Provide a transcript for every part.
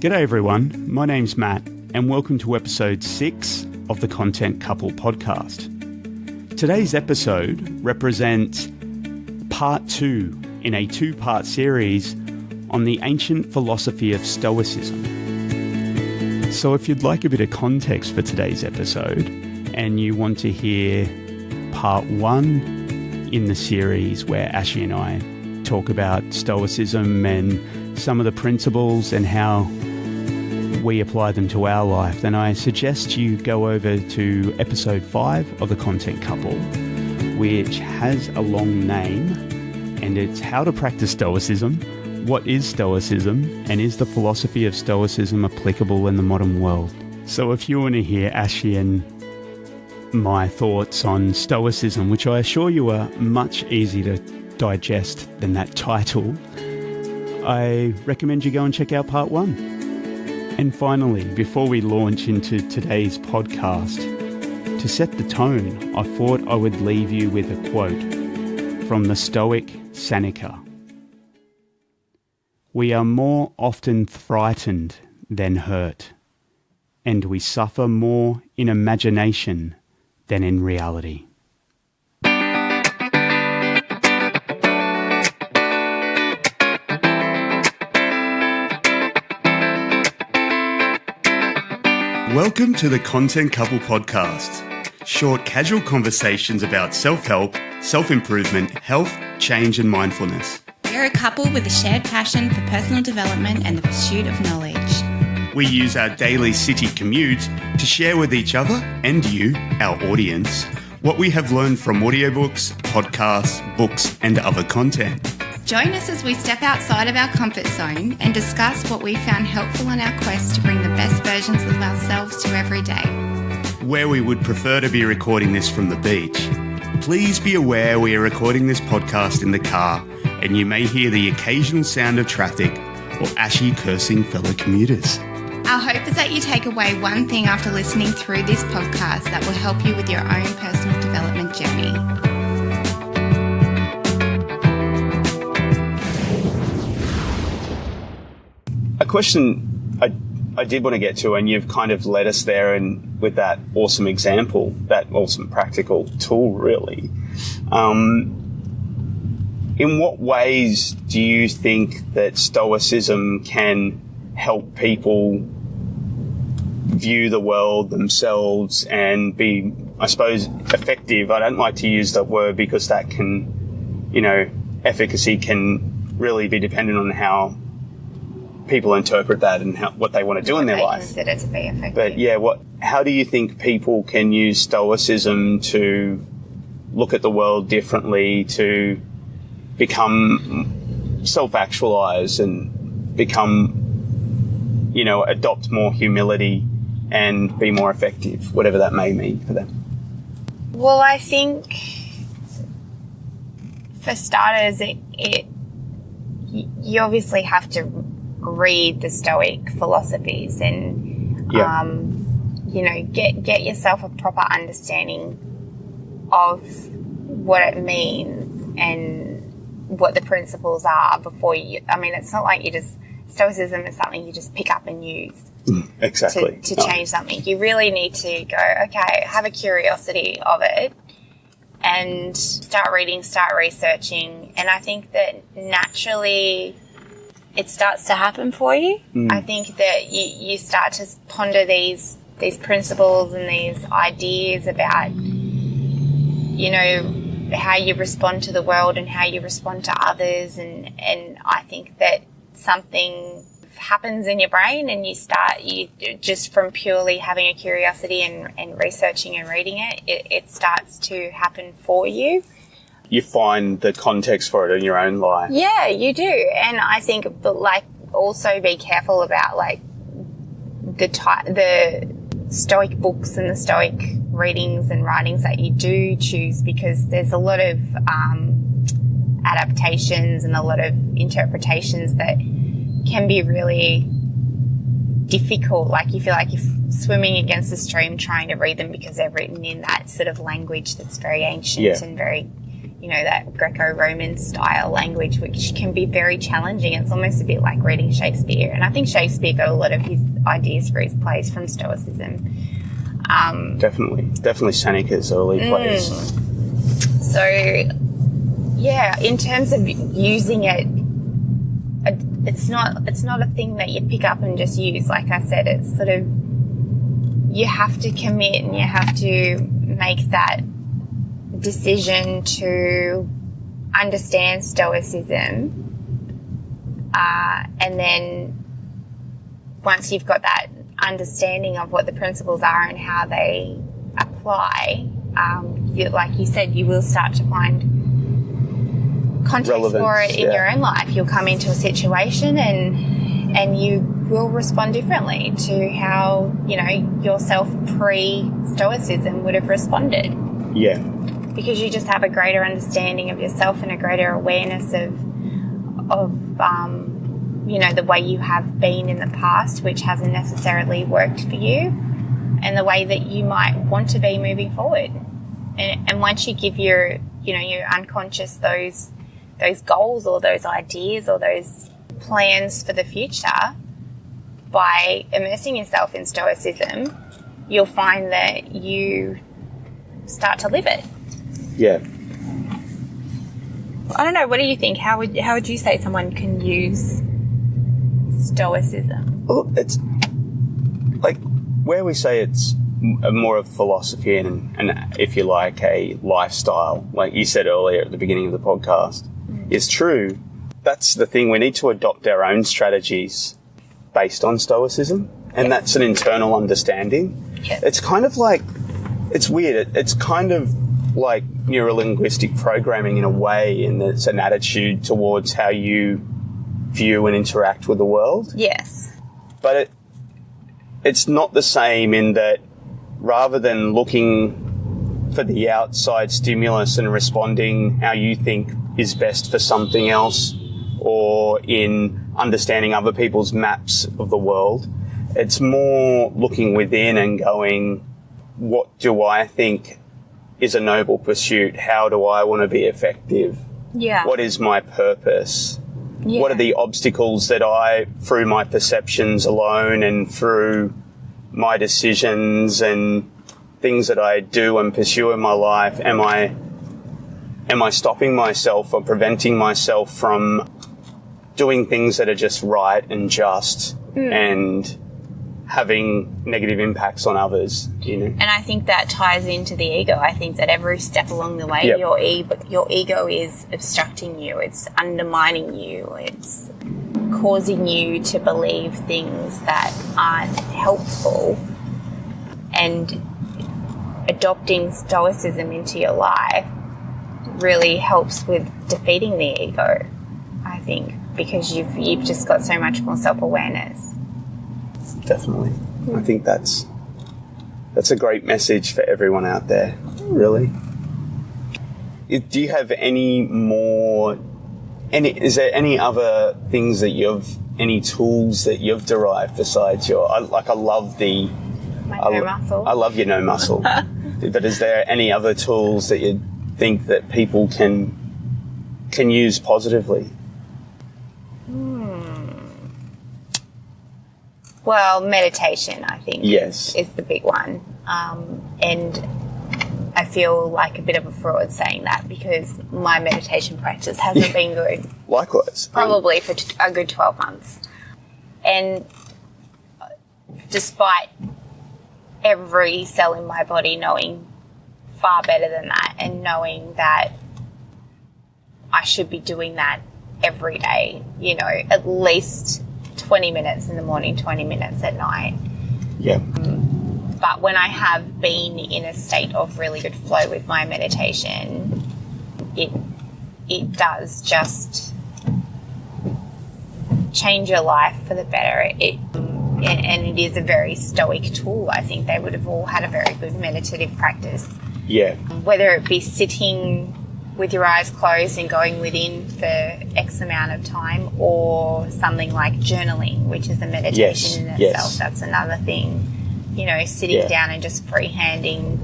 G'day everyone, my name's Matt and welcome to episode 6 of the Content Couple podcast. Today's episode represents part 2 in a 2-part series on the ancient philosophy of Stoicism. So if you'd like a bit of context for today's episode and you want to hear part 1 in the series where Ashy and I talk about Stoicism and some of the principles and how we apply them to our life, then I suggest you go over to episode 5 of the Content Couple, which has a long name, and it's How to Practice Stoicism, What is Stoicism, and is the philosophy of Stoicism applicable in the modern world? So if you want to hear Ashy and my thoughts on Stoicism, which I assure you are much easier to digest than that title, I recommend you go and check out part 1. And finally, before we launch into today's podcast, to set the tone, I thought I would leave you with a quote from the Stoic Seneca. We are more often frightened than hurt, and we suffer more in imagination than in reality. Welcome to the Content Couple podcast. Short, casual conversations about self-help, self-improvement, health, change and mindfulness. We're a couple with a shared passion for personal development and the pursuit of knowledge. We use our daily city commute to share with each other and you, our audience, what we have learned from audiobooks, podcasts, books and other content. Join us as we step outside of our comfort zone and discuss what we found helpful in our quest to bring the best versions of ourselves to every day. Where we would prefer to be recording this from the beach, please be aware we are recording this podcast in the car and you may hear the occasional sound of traffic or Ashy cursing fellow commuters. Our hope is that you take away one thing after listening through this podcast that will help you with your own personal development journey. A question I did want to get to, and you've kind of led us there and with that awesome example, that awesome practical tool, really. In what ways do you think that Stoicism can help people view the world themselves and be, I suppose, effective? I don't like to use that word because that can, efficacy can really be dependent on how people interpret that and what they want to do in their life. Consider to be effective. But yeah, how do you think people can use Stoicism to look at the world differently, to become self-actualized and become, adopt more humility and be more effective, whatever that may mean for them? Well, I think for starters, you obviously have to read the Stoic philosophies and, get yourself a proper understanding of what it means and what the principles are before you. I mean, it's not like Stoicism is something you just pick up and use. Exactly. To change something. You really need to go, okay, have a curiosity of it and start reading, start researching. And I think that naturally it starts to happen for you. I think that you start to ponder these principles and these ideas about, how you respond to the world and how you respond to others. And I think that something happens in your brain and you just from purely having a curiosity and researching and reading it starts to happen for you. You find the context for it in your own life. Yeah, you do. And I think, also be careful about, the Stoic books and the Stoic readings and writings that you do choose, because there's a lot of adaptations and a lot of interpretations that can be really difficult. You feel like you're swimming against the stream trying to read them because they're written in that sort of language that's very ancient and very that Greco-Roman style language, which can be very challenging. It's almost a bit like reading Shakespeare. And I think Shakespeare got a lot of his ideas for his plays from Stoicism. Definitely Seneca's early plays. So, yeah, in terms of using it, it's not a thing that you pick up and just use. Like I said, it's sort of, you have to commit and you have to make that decision to understand Stoicism, and then once you've got that understanding of what the principles are and how they apply, like you said, you will start to find context Relevance, for it in your own life. You'll come into a situation and you will respond differently to how, yourself pre-Stoicism would have responded. Yeah. Because you just have a greater understanding of yourself and a greater awareness of the way you have been in the past, which hasn't necessarily worked for you, and the way that you might want to be moving forward. And once you give your unconscious those goals or those ideas or those plans for the future, by immersing yourself in Stoicism, you'll find that you start to live it. Yeah. I don't know. What do you think? How would you say someone can use Stoicism? Well, it's like where we say it's more of philosophy and if you like, a lifestyle, like you said earlier at the beginning of the podcast, is true. That's the thing. We need to adopt our own strategies based on Stoicism, and that's an internal understanding. Yes. It's kind of like, it's weird. It's kind of like neurolinguistic programming in a way, and it's an attitude towards how you view and interact with the world. Yes. But it's not the same in that rather than looking for the outside stimulus and responding how you think is best for something else, or in understanding other people's maps of the world, it's more looking within and going, what do I think is a noble pursuit? How do I want to be effective? Yeah. What is my purpose? Yeah. What are the obstacles that I, through my perceptions alone and through my decisions and things that I do and pursue in my life, am I stopping myself or preventing myself from doing things that are just right and just and having negative impacts on others, And I think that ties into the ego. I think that every step along the way, your ego is obstructing you. It's undermining you. It's causing you to believe things that aren't helpful. And adopting Stoicism into your life really helps with defeating the ego, I think, because you've just got so much more self-awareness. Definitely. I think that's a great message for everyone out there, really. Do you have is there any other things that any tools that you've derived besides I love the... My no muscle. I love your no muscle. But is there any other tools that you think that people can use positively? Well, meditation, I think, yes, is the big one. And I feel like a bit of a fraud saying that because my meditation practice hasn't been good. Likewise. Probably for a good 12 months. And despite every cell in my body knowing far better than that and knowing that I should be doing that every day, at least 20 minutes in the morning, 20 minutes at night. Yeah. But when I have been in a state of really good flow with my meditation, it does just change your life for the better. And it is a very stoic tool. I think they would have all had a very good meditative practice. Yeah. Whether it be sitting with your eyes closed and going within for X amount of time, or something like journaling, which is a meditation in itself. Yes. That's another thing. Sitting down and just freehanding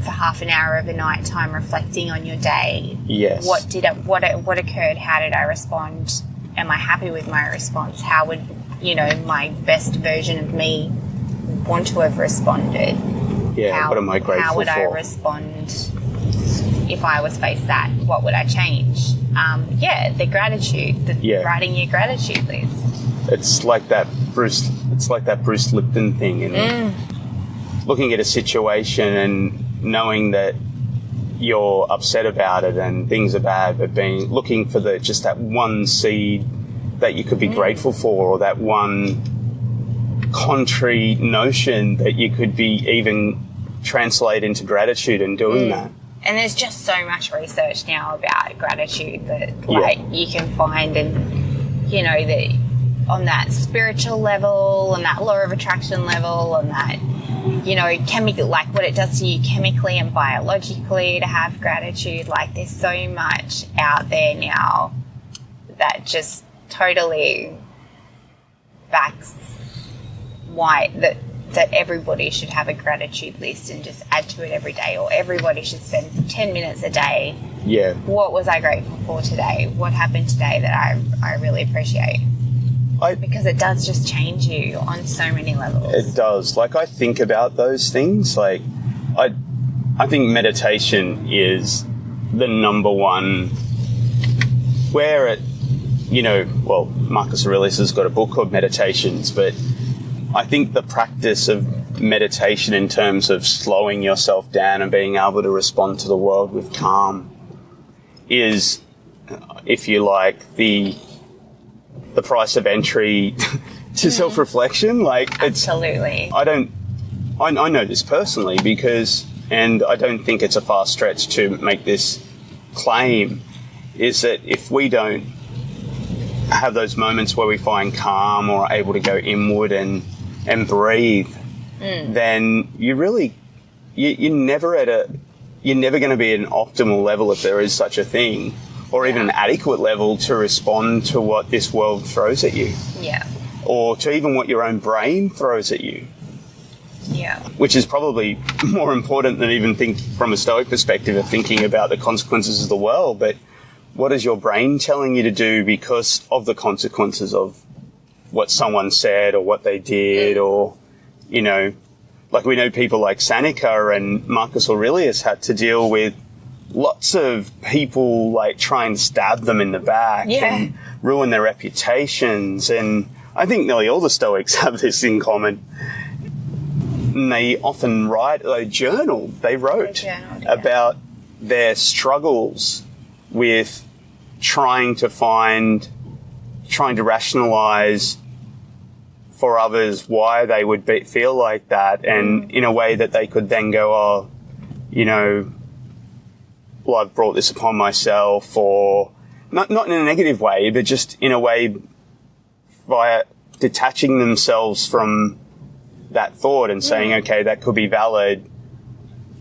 for half an hour of a night time reflecting on your day. Yes. What occurred? How did I respond? Am I happy with my response? How would, my best version of me want to have responded? Yeah, what am I grateful for? How would I respond if I was faced that? What would I change? The gratitude, writing your gratitude list. It's like that Bruce Lipton thing, and looking at a situation and knowing that you're upset about it and things are bad, but looking for just that one seed that you could be grateful for, or that one contrary notion that you could be even translate into gratitude, and doing that. And there's just so much research now about gratitude that you can find, and that on that spiritual level, on that law of attraction level, on that chemical, like what it does to you chemically and biologically to have gratitude. Like, there's so much out there now that just totally backs why that everybody should have a gratitude list and just add to it every day, or everybody should spend 10 minutes a day. Yeah. What was I grateful for today? What happened today that I really appreciate? Because it does just change you on so many levels. It does. Like, I think about those things. Like, I think meditation is the number one, where Marcus Aurelius has got a book called Meditations, but I think the practice of meditation in terms of slowing yourself down and being able to respond to the world with calm is, if you like, the price of entry to self-reflection. Like, absolutely. I know this personally and I don't think it's a far stretch to make this claim, is that if we don't have those moments where we find calm or are able to go inward and breathe, then you're never going to be at an optimal level, if there is such a thing, or even an adequate level to respond to what this world throws at you. Yeah. Or to even what your own brain throws at you. Yeah. Which is probably more important than even think from a Stoic perspective of thinking about the consequences of the world. But what is your brain telling you to do because of the consequences of what someone said or what they did, or, like we know people like Seneca and Marcus Aurelius had to deal with lots of people like try and stab them in the back and ruin their reputations. And I think nearly all the Stoics have this in common. And they often wrote about their struggles with trying to rationalize for others why they would feel like that, and in a way that they could then go, I've brought this upon myself, or not in a negative way, but just in a way via detaching themselves from that thought and saying, okay, that could be valid,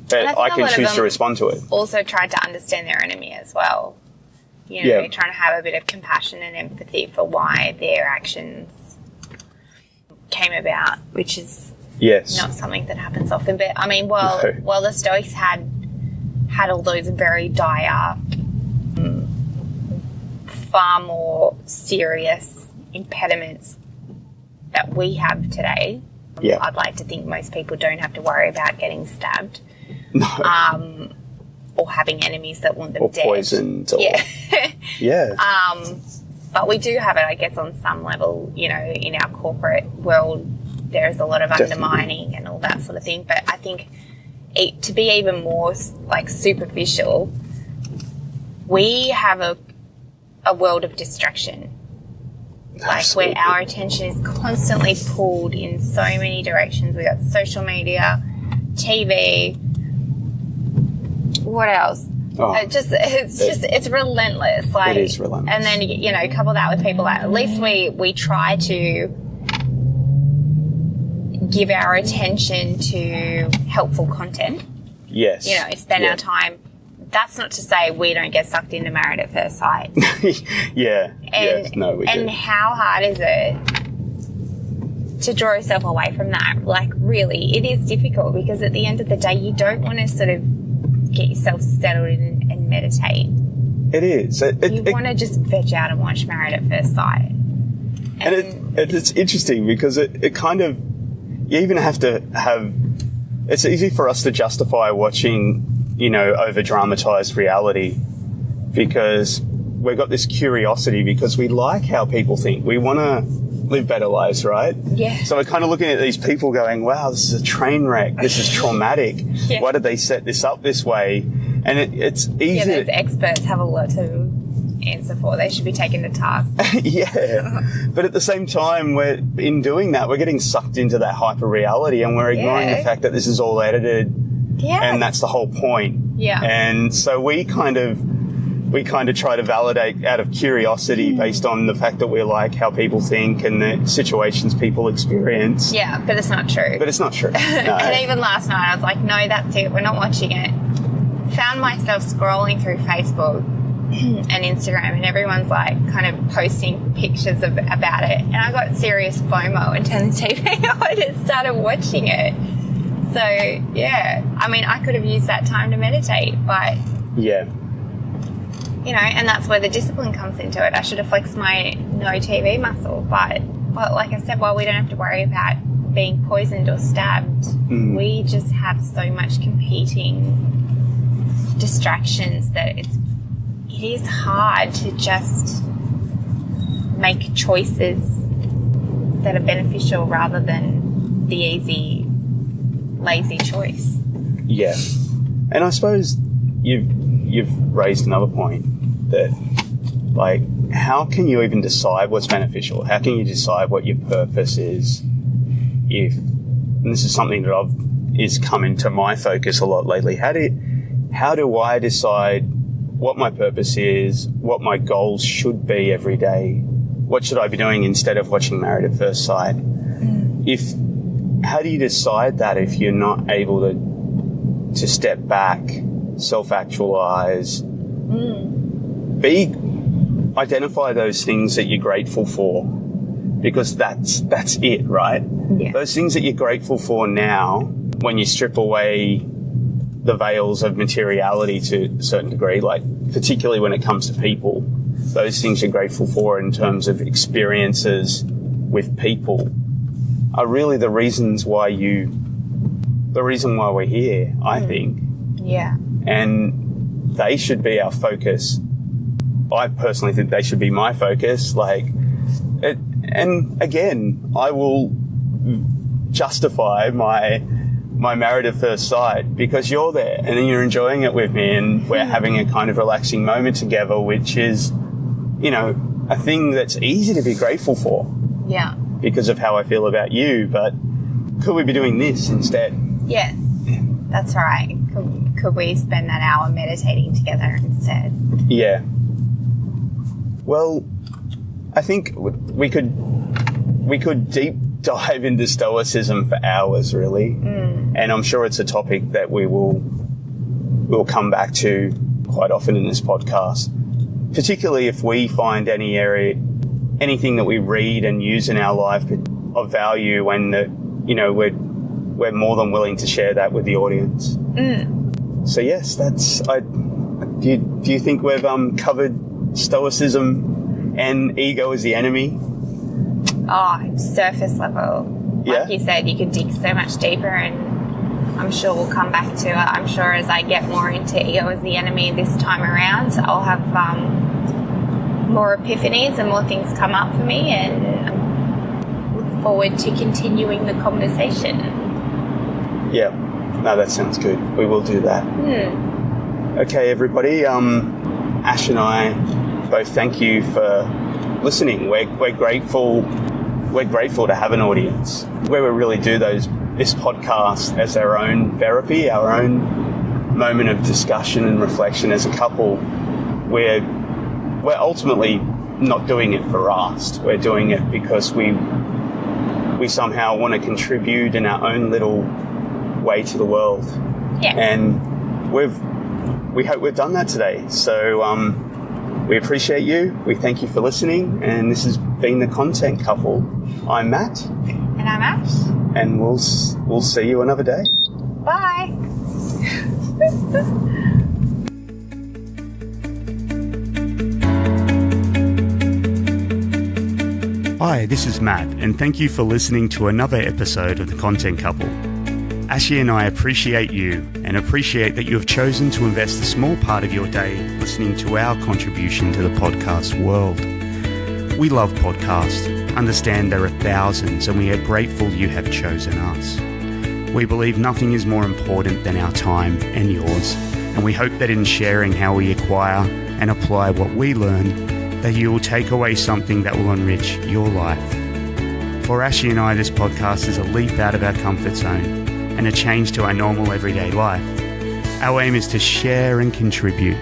but I can choose to respond to it. Also tried to understand their enemy as well. Trying to have a bit of compassion and empathy for why their actions came about, which is not something that happens often. But I mean, while the Stoics had all those very dire, far more serious impediments that we have today, I'd like to think most people don't have to worry about getting stabbed. No. Or having enemies that want them dead. Or poisoned. But we do have it, I guess, on some level, in our corporate world, there's a lot of undermining and all that sort of thing. But I think to be even more like superficial, we have a world of distraction. Absolutely. Where our attention is constantly pulled in so many directions. We've got social media, TV, what else? It's relentless. It is relentless. And then, couple that with people that at least we try to give our attention to helpful content. Yes. Spend our time. That's not to say we don't get sucked into Married at First Sight. Yeah. And no, we do. And how hard is it to draw yourself away from that. Like, really, it is difficult because at the end of the day, you don't want to sort of get yourself settled in and meditate. It is. You want to just veg out and watch Married at First Sight. And it's interesting because it kind of, you even have to have, it's easy for us to justify watching, over-dramatized reality because we've got this curiosity because we like how people think. We want to live better lives, right? Yeah. So we're kind of looking at these people going, wow, this is a train wreck. This is traumatic. Yeah. Why did they set this up this way? And it's easy. Yeah, those experts have a lot to answer for. They should be taken to task. Yeah. But at the same time, in doing that, we're getting sucked into that hyper reality and we're ignoring the fact that this is all edited. Yeah. And that's the whole point. Yeah. And so we kind of try to validate out of curiosity based on the fact that we like how people think and the situations people experience. Yeah, but it's not true. But it's not true. No. And even last night I was like, no, that's it. We're not watching it. Found myself scrolling through Facebook and Instagram and everyone's like kind of posting pictures about it. And I got serious FOMO and turned the TV on and started watching it. So, yeah. I mean, I could have used that time to meditate, but... Yeah. And that's where the discipline comes into it. I should have flexed my no TV muscle. But like I said, while we don't have to worry about being poisoned or stabbed, we just have so much competing distractions that it is hard to just make choices that are beneficial rather than the easy, lazy choice. Yeah. And I suppose you've raised another point that, like, how can you even decide what's beneficial? How can you decide what your purpose is and this is something that is come into my focus a lot lately. How do I decide what my purpose is, what my goals should be every day? What should I be doing instead of watching Married at First Sight? How do you decide that if you're not able to step back, self-actualize, identify those things that you're grateful for, because that's it, right? Yeah. Those things that you're grateful for now, when you strip away the veils of materiality to a certain degree, like particularly when it comes to people, those things you're grateful for in terms of experiences with people are really the reason why we're here, I think. Yeah. And they should be our focus. I personally think they should be my focus. And again, I will justify my Married at First Sight because you're there and then you're enjoying it with me and we're having a kind of relaxing moment together, which is, a thing that's easy to be grateful for. Yeah. Because of how I feel about you, but could we be doing this instead? Yes. That's right. Could we spend that hour meditating together instead? Yeah. Well, I think we could deep dive into Stoicism for hours, really. And I'm sure it's a topic that we'll come back to quite often in this podcast, particularly if we find anything that we read and use in our life of value, and that we're more than willing to share that with the audience. So yes, do you think we've covered Stoicism and ego as the enemy? Oh, surface level. Yeah. Like you said, you could dig so much deeper, and I'm sure we'll come back to it. I'm sure as I get more into ego as the enemy this time around, I'll have more epiphanies and more things come up for me, and look forward to continuing the conversation. Yeah. No, that sounds good. We will do that. Okay, everybody. Ash and I both thank you for listening. We're grateful. We're grateful to have an audience where we really do this podcast as our own therapy, our own moment of discussion and reflection as a couple. We're ultimately not doing it for us. We're doing it because we somehow want to contribute in our own little way to the world. Yeah. And we hope we've done that today. So we appreciate you. We thank you for listening. And this has been The Content Couple. I'm Matt. And I'm Ash. And we'll see you another day. Bye. Hi, this is Matt, and thank you for listening to another episode of The Content Couple. Ashy and I appreciate you and appreciate that you have chosen to invest a small part of your day listening to our contribution to the podcast world. We love podcasts, understand there are thousands, and we are grateful you have chosen us. We believe nothing is more important than our time and yours, and we hope that in sharing how we acquire and apply what we learn, that you will take away something that will enrich your life. For Ashy and I, this podcast is a leap out of our comfort zone and a change to our normal everyday life. Our aim is to share and contribute,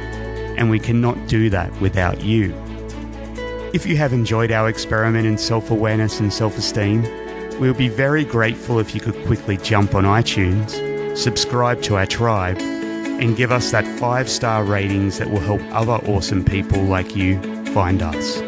and we cannot do that without you. If you have enjoyed our experiment in self-awareness and self-esteem, we would be very grateful if you could quickly jump on iTunes, subscribe to our tribe, and give us that 5-star ratings that will help other awesome people like you find us.